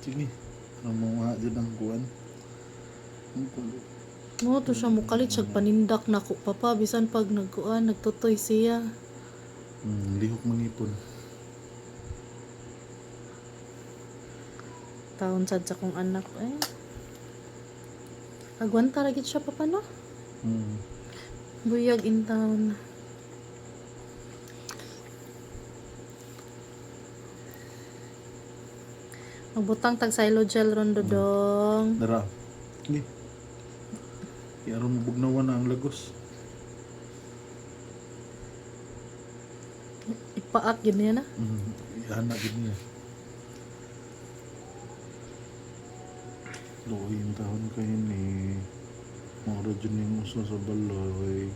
Sige. Ano mo nga dyan ang kuwan? Ang kulo. Mo to siya mukalit siya panindak na ko papa bisan pag nagkuan nagtutoy siya. Lihok mangipon. Taon sad sa kong anak eh. Agwanta ra gid siya papa no. Buyag in town. Magbutang tag silo gel ron dodong. Dara. Hindi. Iaron mo bugnawan na ang lagos. Ipaak yun niya na. Ihana gid niya. Luoyin taon kayo ni mga radyon yung uso sa balay.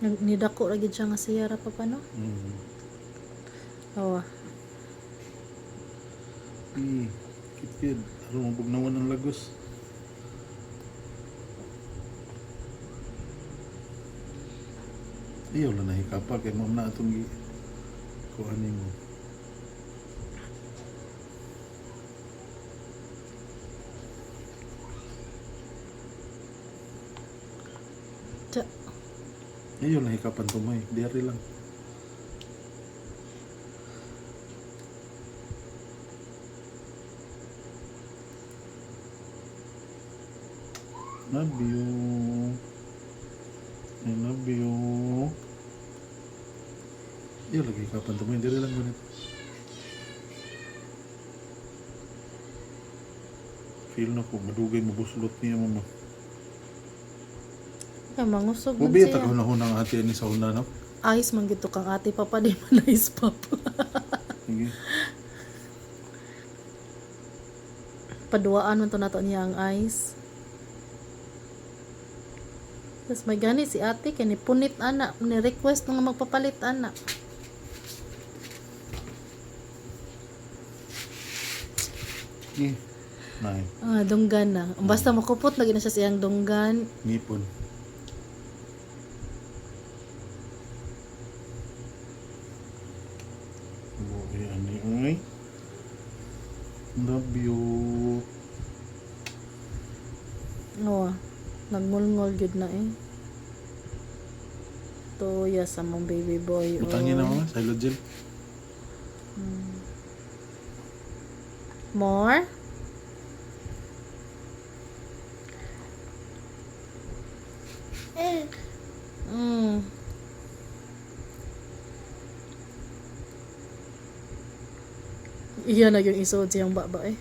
Nidako ra gid siya nga siya ra papa no. Awa. Kipid. Aron mo bugnawan ang lagos. Ayaw lang nahikapal kay ma'am na itong kuhanin mo. Tsa. Ayaw lang hikapan tumay. Diari lang. Love you. I love you. Ayaw lagi hikapan tumay. Diari lang ganit. Feel na ko. Madugay mabuslot niya mama. Kay mangusog man Mabiyat siya. ako na hunang ate ni sa una, no? Ayos man gito kang ate papa di man nice papa. Sige. Paduaan man to nato niya ang ice. Tapos may gani si ate kay ni punit ana, ni request nga magpapalit ana. Sige. Nay. Dunggan na. Basta makupot lagi na siya siyang dunggan. Ngipon. Buhay ani oy. Love you. Oo. Nagmulngol gud na eh. Toya sa mong baby boy. Utangin na mama, silo gel. More? Iyan na yung isuod siyang baba eh.